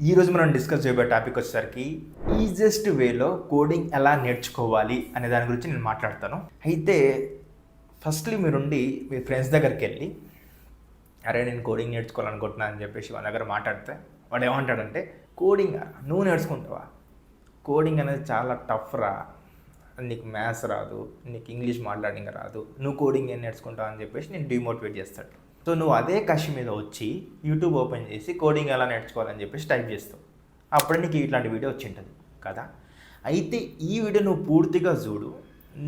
ఈరోజు మనం డిస్కస్ చేయబోయే టాపిక్ వచ్చేసరికి ఈజియెస్ట్ వేలో కోడింగ్ ఎలా నేర్చుకోవాలి అనే దాని గురించి నేను మాట్లాడతాను. అయితే ఫస్ట్లీ మీరుండి మీ ఫ్రెండ్స్ దగ్గరికి వెళ్ళి అరే నేను కోడింగ్ నేర్చుకోవాలనుకుంటున్నాను అని చెప్పేసి వాళ్ళ దగ్గర మాట్లాడితే వాడు ఏమంటాడంటే కోడింగ్ నువ్వు నేర్చుకుంటావా, కోడింగ్ అనేది చాలా టఫ్ రా, నీకు మ్యాథ్స్ రాదు, నీకు ఇంగ్లీష్ మాట్లాడింగ్ రాదు, నువ్వు కోడింగ్ ఏం నేర్చుకుంటావు అని చెప్పేసి నేను డిమోటివేట్ చేస్తాడు. సో నువ్వు అదే కషి మీద వచ్చి యూట్యూబ్ ఓపెన్ చేసి కోడింగ్ ఎలా నేర్చుకోవాలని చెప్పేసి టైప్ చేస్తావు. అప్పుడే నీకు ఇట్లాంటి వీడియో వచ్చి ఉంటుంది కదా. అయితే ఈ వీడియో నువ్వు పూర్తిగా చూడు,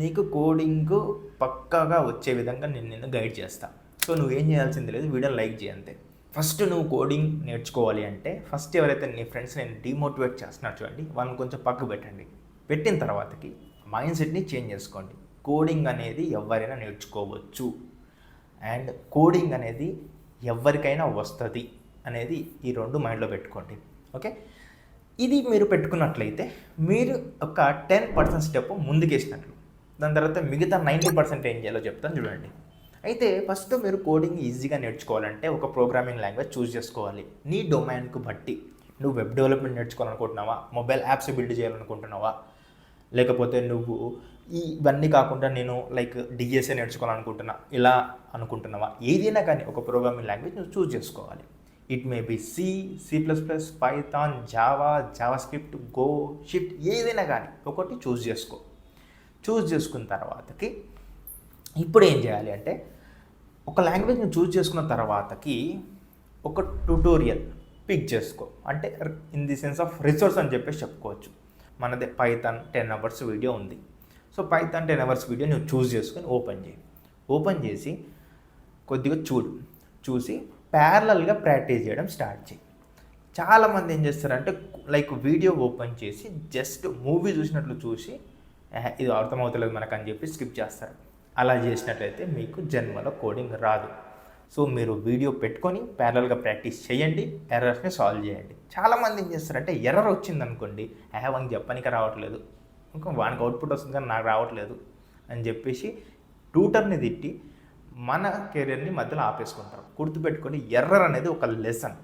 నీకు కోడింగ్ పక్కాగా వచ్చే విధంగా నేను గైడ్ చేస్తాను. సో నువ్వేం చేయాల్సింది లేదు, వీడియోని లైక్ చేయంతే. ఫస్ట్ నువ్వు కోడింగ్ నేర్చుకోవాలి అంటే ఫస్ట్ ఎవరైతే నీ ఫ్రెండ్స్ నేను డిమోటివేట్ చేస్తున్నారు చూడండి, వాళ్ళని కొంచెం పక్కకు పెట్టండి. పెట్టిన తర్వాతకి మైండ్ సెట్ని చేంజ్ చేసుకోండి. కోడింగ్ అనేది ఎవరైనా నేర్చుకోవచ్చు అండ్ కోడింగ్ అనేది ఎవరికైనా వస్తుంది అనేది ఈ రెండు మైండ్లో పెట్టుకోండి. ఓకే, ఇది మీరు పెట్టుకున్నట్లయితే మీరు ఒక 10% స్టెప్ ముందుకేసినట్లు. దాని తర్వాత మిగతా 90% ఏం చేయాలో చెప్తాను చూడండి. అయితే ఫస్ట్ మీరు కోడింగ్ ఈజీగా నేర్చుకోవాలంటే ఒక ప్రోగ్రామింగ్ లాంగ్వేజ్ చూస్ చేసుకోవాలి. నీ డొమైన్కు బట్టి నువ్వు వెబ్ డెవలప్మెంట్ నేర్చుకోవాలనుకుంటున్నావా, మొబైల్ యాప్స్ బిల్డ్ చేయాలనుకుంటున్నావా, లేకపోతే నువ్వు ఇవన్నీ కాకుండా నేను లైక్ డిఎస్ఏ నేర్చుకోవాలనుకుంటున్నా ఇలా అనుకుంటున్నావా, ఏదైనా కానీ ఒక ప్రోగ్రామింగ్ లాంగ్వేజ్ నువ్వు చూస్ చేసుకోవాలి. It may be C++, Python, Java script, go, shift, ఏదైనా కానీ ఒకటి చూస్ చేసుకో. చూస్ చేసుకున్న తర్వాతకి ఇప్పుడు ఏం చేయాలి అంటే ఒక లాంగ్వేజ్ని చూస్ చేసుకున్న తర్వాతకి ఒక ట్యూటోరియల్ పిక్ చేసుకో. అంటే in the sense of resource అని చెప్పేసి చెప్పుకోవచ్చు. మనదే పైథాన్ 10 hours వీడియో ఉంది. సో పైథాన్ 10 hours వీడియో నువ్వు చూస్ చేసుకొని ఓపెన్ చేయి. ఓపెన్ చేసి కొద్దిగా చూసి ప్యారలల్గా ప్రాక్టీస్ చేయడం స్టార్ట్ చేయి. చాలామంది ఏం చేస్తారంటే లైక్ వీడియో ఓపెన్ చేసి జస్ట్ మూవీ చూసినట్లు చూసి ఇది అర్థమవుతలేదు మనకు అని చెప్పి స్కిప్ చేస్తారు. అలా చేసినట్లయితే మీకు జన్మలో కోడింగ్ రాదు. సో మీరు వీడియో పెట్టుకొని ప్యారలల్గా ప్రాక్టీస్ చేయండి, ఎర్రర్స్ని సాల్వ్ చేయండి. చాలామంది ఏం చేస్తారంటే ఎర్రర్ వచ్చిందనుకోండి, వానికి చెప్పడానికి రావట్లేదు, ఇంకా వానికి అవుట్పుట్ వస్తుంది కానీ నాకు రావట్లేదు అని చెప్పేసి ట్యూటర్ని తిట్టి మన కెరీర్ని మధ్యలో ఆపేసుకుంటారు. గుర్తుపెట్టుకొని ఎర్రర్ అనేది ఒక లెసన్.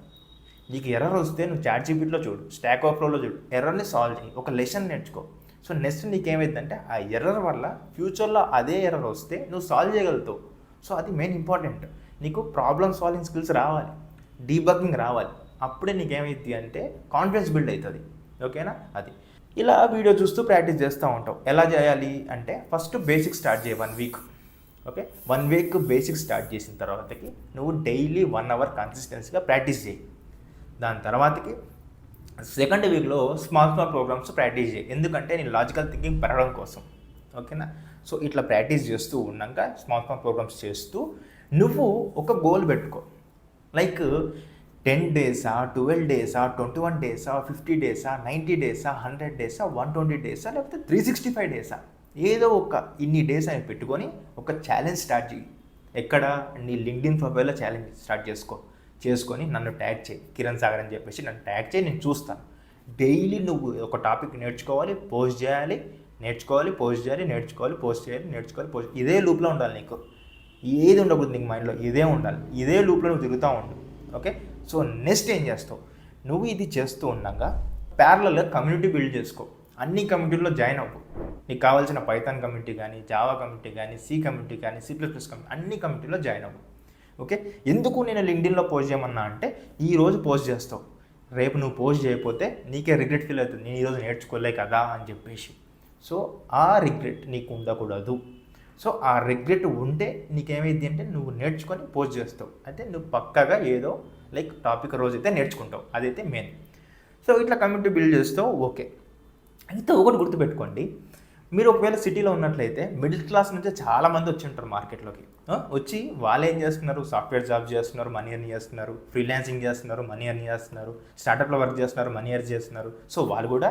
నీకు ఎర్రర్ వస్తే నువ్వు చాట్‌జీపీటీలో చూడు, స్టాక్ ఓవర్‌ఫ్లోలో చూడు, ఎర్రర్ని సాల్వ్ చేయి, ఒక లెసన్ నేర్చుకో. సో నెక్స్ట్ నీకేమైందంటే ఆ ఎర్రర్ వల్ల ఫ్యూచర్లో అదే ఎర్రర్ వస్తే నువ్వు సాల్వ్ చేయగలుగుతావు. సో అది మెయిన్ ఇంపార్టెంట్. నీకు ప్రాబ్లమ్ సాల్వింగ్ స్కిల్స్ రావాలి, డీబగ్గింగ్ రావాలి. అప్పుడే నీకేమైంది అంటే కాన్ఫిడెన్స్ బిల్డ్ అవుతుంది. ఓకేనా? అది ఇలా వీడియో చూస్తూ ప్రాక్టీస్ చేస్తూ ఉంటావు. ఎలా చేయాలి అంటే ఫస్ట్ బేసిక్ స్టార్ట్ చేయి 1 week. Okay, 1 week basic start చేసిన తర్వాతకి నువ్వు డైలీ 1 hour కన్సిస్టెన్సీగా ప్రాక్టీస్ చేయి. దాని తర్వాతకి సెకండ్ వీక్లో స్మాల్ ప్రోగ్రామ్స్ ప్రాక్టీస్ చేయి. ఎందుకంటే నీ లాజికల్ థింకింగ్ పెరగడం కోసం. ఓకేనా? సో ఇట్లా ప్రాక్టీస్ చేస్తూ ఉన్నాక స్మాల్ ప్రోగ్రామ్స్ చేస్తూ నువ్వు ఒక గోల్ పెట్టుకో. Like 10 days, 12 days, 21 days, 50 days, 90 days, 100 days, 120 days, లేకపోతే 365 days, ఏదో ఒక ఇన్ని డేస్ అని పెట్టుకొని ఒక ఛాలెంజ్ స్టార్ట్ చేయి. ఎక్కడ? నీ లింక్డ్ఇన్ ప్రొఫైల్లో ఛాలెంజ్ స్టార్ట్ చేసుకొని నన్ను ట్యాగ్ చేయి, కిరణ్ సాగర్ అని చెప్పేసి నన్ను ట్యాగ్ చేయి, నేను చూస్తాను. డైలీ నువ్వు ఒక టాపిక్ నేర్చుకోవాలి, పోస్ట్ చేయాలి, నేర్చుకోవాలి, పోస్ట్ చేయాలి, నేర్చుకోవాలి, పోస్ట్ చేయాలి, నేర్చుకోవాలి, పోస్ట్. ఇదే లూప్లో ఉండాలి. నీకు ఏది ఉండకూడదు, నీకు మైండ్లో ఇదే ఉండాలి. ఇదే లూప్లో నువ్వు తిరుగుతూ ఉండు. ఓకే, సో నెక్స్ట్ ఏం చేస్తావు, నువ్వు ఇది చేస్తూ ఉండగా ప్యారలల్గా కమ్యూనిటీ బిల్డ్ చేసుకో. అన్ని కమ్యూనిటీల్లో జాయిన్ అవ్వు. నీకు కావాల్సిన పైథాన్ కమ్యూనిటీ కానీ, జావా కమ్యూనిటీ కానీ, సి కమ్యూనిటీ కానీ, C++ కమ్యూనిటీ, అన్ని కమ్యూనిటీలో జాయిన్ అవ్వు. ఓకే, ఎందుకు నేను లింక్డ్ఇన్లో పోస్ట్ చేయమన్నా అంటే ఈరోజు పోస్ట్ చేస్తావు, రేపు నువ్వు పోస్ట్ చేయకపోతే నీకే రిగ్రెట్ ఫీల్ అవుతుంది, నేను ఈరోజు నేర్చుకోలే కదా అని చెప్పేసి. సో ఆ రిగ్రెట్ నీకు ఉండకూడదు. సో ఆ రిగ్రెట్ ఉంటే నీకేమైంది అంటే నువ్వు నేర్చుకొని పోస్ట్ చేస్తావు. అయితే నువ్వు పక్కాగా ఏదో లైక్ టాపిక్ రోజైతే నేర్చుకుంటావు, అదైతే మెయిన్. సో ఇట్లా కమ్యూనిటీ బిల్డ్ చేస్తావు. ఓకే, అయితే ఒకటి గుర్తుపెట్టుకోండి, మీరు ఒకవేళ సిటీలో ఉన్నట్లయితే మిడిల్ క్లాస్ నుంచే చాలామంది వచ్చి ఉంటారు మార్కెట్లోకి. వచ్చి వాళ్ళు ఏం చేస్తున్నారు, సాఫ్ట్వేర్ జాబ్ చేస్తున్నారు, మనీ ఎర్న్ చేస్తున్నారు, ఫ్రీలాన్సింగ్ చేస్తున్నారు, మనీ ఎర్న్ చేస్తున్నారు, స్టార్టప్లో వర్క్ చేస్తున్నారు, మనీ ఎర్న్ చేస్తున్నారు. సో వాళ్ళు కూడా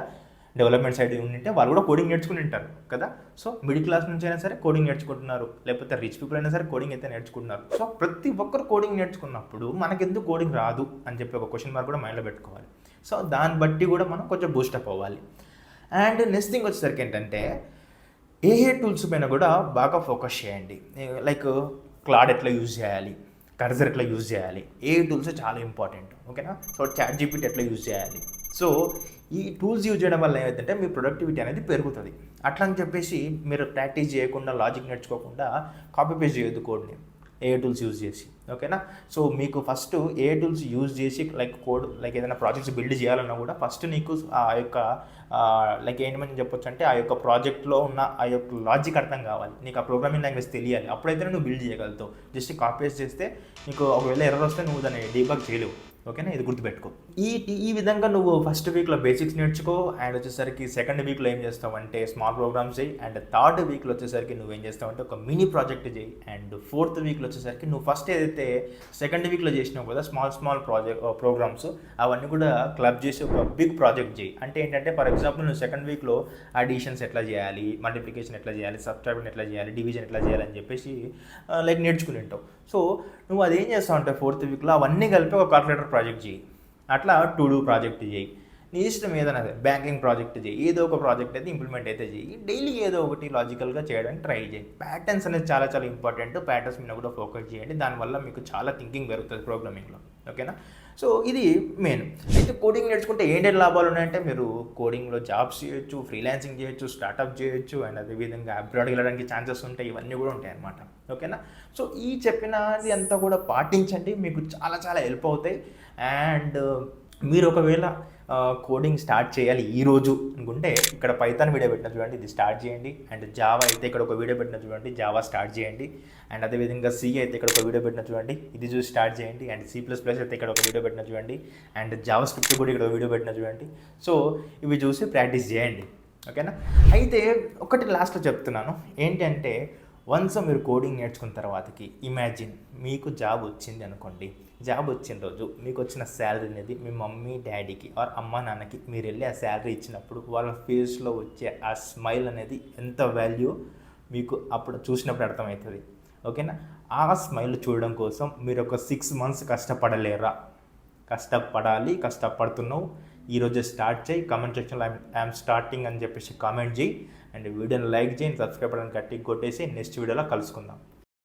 డెవలప్మెంట్ సైడ్ ఉంటే వాళ్ళు కూడా కోడింగ్ నేర్చుకుని ఉంటారు కదా. సో మిడిల్ క్లాస్ నుంచి అయినా సరే కోడింగ్ నేర్చుకుంటున్నారు, లేకపోతే రిచ్ పీపుల్ అయినా సరే కోడింగ్ అయితే నేర్చుకుంటున్నారు. సో ప్రతి ఒక్కరు కోడింగ్ నేర్చుకున్నప్పుడు మనకెందుకు కోడింగ్ రాదు అని చెప్పి ఒక క్వశ్చన్ మార్క్ కూడా మైండ్లో పెట్టుకోవాలి. సో దాన్ని బట్టి కూడా మనం కొంచెం బూస్టప్ అవ్వాలి. అండ్ నెక్స్ట్ థింగ్ వచ్చేసరికి ఏంటంటే ఏ టూల్స్ పైన కూడా బాగా ఫోకస్ చేయండి. లైక్ క్లాడ్ ఎట్లా యూజ్ చేయాలి, కర్సర్ ఎట్లా యూజ్ చేయాలి, ఏ టూల్స్ చాలా ఇంపార్టెంట్. ఓకేనా. సో ChatGPT ఎట్లా యూజ్ చేయాలి. సో ఈ టూల్స్ యూజ్ చేయడం వల్ల ఏమైందంటే మీ ప్రొడక్టివిటీ అనేది పెరుగుతుంది. అట్లా అని చెప్పేసి మీరు ప్రాక్టీస్ చేయకుండా, లాజిక్ నేర్చుకోకుండా కాపీ పేస్ట్ చేయొద్దు కోడ్ని ఏ టూల్స్ యూజ్ చేసి. ఓకేనా. సో మీకు ఫస్ట్ ఏ టూల్స్ యూజ్ చేసి లైక్ ఏదైనా ప్రాజెక్ట్స్ బిల్డ్ చేయాలన్నా కూడా ఫస్ట్ నీకు ఆ యొక్క లైక్ ఏంటని చెప్పొచ్చు అంటే ఆ యొక్క ప్రాజెక్ట్లో ఉన్న ఆ యొక్క లాజిక్ అర్థం కావాలి, నీకు ఆ ప్రోగ్రామింగ్ లాంగ్వేజ్ తెలియాలి. అప్పుడైతే నువ్వు బిల్డ్ చేయగలుగుతావు. జస్ట్ కాపీ పేస్ట్ చేస్తే నీకు ఒకవేళ ఎర్రర్ వస్తే నువ్వు దాన్ని డీబగ్ చేయలేవు. ఓకేనా. ఇది గుర్తుపెట్టుకో. ఈ విధంగా నువ్వు ఫస్ట్ వీక్లో బేసిక్స్ నేర్చుకో. అండ్ వచ్చేసరికి సెకండ్ వీక్లో ఏం చేస్తావు అంటే స్మాల్ ప్రోగ్రామ్స్ చేయి. అండ్ థర్డ్ వీక్లో వచ్చేసరికి నువ్వేం చేస్తావు అంటే ఒక మినీ ప్రాజెక్ట్ చేయి. అండ్ ఫోర్త్ వీక్లో వచ్చేసరికి నువ్వు ఫస్ట్ ఏదైతే సెకండ్ వీక్లో చేసినావు కదా స్మాల్ ప్రోగ్రామ్స్ అవన్నీ కూడా క్లబ్ చేసి ఒక బిగ్ ప్రాజెక్ట్ చేయి. అంటే ఏంటంటే ఫర్ ఎగ్జాంపుల్ నువ్వు సెకండ్ వీక్లో అడిషన్స్ ఎట్లా చేయాలి, మల్టిప్లికేషన్ ఎట్లా చేయాలి, సబ్ట్రాక్షన్ ఎట్లా చేయాలి, డివిజన్ ఎట్లా చేయాలి అని చెప్పేసి లైక్ నేర్చుకుని ఉంటావు. సో నువ్వు అదేం చేస్తావు అంటే ఫోర్త్ వీక్లో అవన్నీ కలిపి ఒక కాల్కులేటర్ ప్రాజెక్ట్ చేయి. అట్లా టు డూ ప్రాజెక్ట్ చేయి. నీ ఇష్టం ఏదైనా బ్యాంకింగ్ ప్రాజెక్ట్ చేయి. ఏదో ఒక ప్రాజెక్ట్ అయితే ఇంప్లిమెంట్ అయితే చేయి. డైలీ ఏదో ఒకటి లాజికల్గా చేయడానికి ట్రై చేయి. ప్యాటర్న్స్ అనేది చాలా చాలా ఇంపార్టెంట్. ప్యాటర్న్స్ మీద కూడా ఫోకస్ చేయండి. దానివల్ల మీకు చాలా థింకింగ్ పెరుగుతుంది ప్రోగ్రామింగ్లో. ఓకేనా. సో ఇది మెయిన్. అయితే కోడింగ్ నేర్చుకుంటే ఏంటి లాభాలు ఉన్నాయంటే మీరు కోడింగ్లో జాబ్స్ చేయొచ్చు, ఫ్రీలాన్సింగ్ చేయొచ్చు, స్టార్ట్అప్ చేయొచ్చు. అండ్ అదేవిధంగా అబ్రాడ్ వెళ్ళడానికి ఛాన్సెస్ ఉంటాయి. ఇవన్నీ కూడా ఉంటాయి అన్నమాట. ఓకేనా. సో ఈ చెప్పినది అంతా కూడా పాటించండి, మీకు చాలా చాలా హెల్ప్ అవుతాయి. అండ్ మీరు ఒకవేళ కోడింగ్ స్టార్ట్ చేయాలి ఈరోజు అనుకుంటే ఇక్కడ పైథాన్ వీడియో పెట్టిన చూడండి, ఇది స్టార్ట్ చేయండి. అండ్ జావా అయితే ఇక్కడ ఒక వీడియో పెట్టిన చూడండి, జావా స్టార్ట్ చేయండి. అండ్ అదేవిధంగా సి అయితే ఇక్కడ ఒక వీడియో పెట్టిన చూడండి, ఇది చూసి స్టార్ట్ చేయండి. అండ్ C++ అయితే ఇక్కడ ఒక వీడియో పెట్టిన చూడండి. అండ్ జావా స్క్రిప్ట్ కూడా ఇక్కడ ఒక వీడియో పెట్టిన చూడండి. సో ఇవి చూసి ప్రాక్టీస్ చేయండి. ఓకేనా. అయితే ఒకటి లాస్ట్లో చెప్తున్నాను ఏంటంటే వన్స్ మీరు కోడింగ్ నేర్చుకున్న తర్వాతకి ఇమాజిన్ మీకు జాబ్ వచ్చింది అనుకోండి. జాబ్ వచ్చిన రోజు మీకు వచ్చిన శాలరీ అనేది మీ మమ్మీ డాడీకి ఆర్ అమ్మ నాన్నకి మీరు వెళ్ళి ఆ శాలరీ ఇచ్చినప్పుడు వాళ్ళ ఫేస్లో వచ్చే ఆ స్మైల్ అనేది ఎంత వాల్యూ మీకు అప్పుడు చూసినప్పుడు అర్థమవుతుంది. ఓకేనా. ఆ స్మైల్ చూడడం కోసం మీరు ఒక 6 months కష్టపడలేరా? కష్టపడాలి. కష్టపడుతున్నావు. ఈరోజు స్టార్ట్ చేయి. కామెంట్ సెక్షన్లో ఐఎమ్ స్టార్టింగ్ అని చెప్పేసి కామెంట్ చేయి. అండ్ వీడియోని లైక్ చేయండి, సబ్స్క్రైబ్ అవ్వడానికి గట్టిగా కొట్టేసి నెక్స్ట్ వీడియోలో కలుసుకుందాం.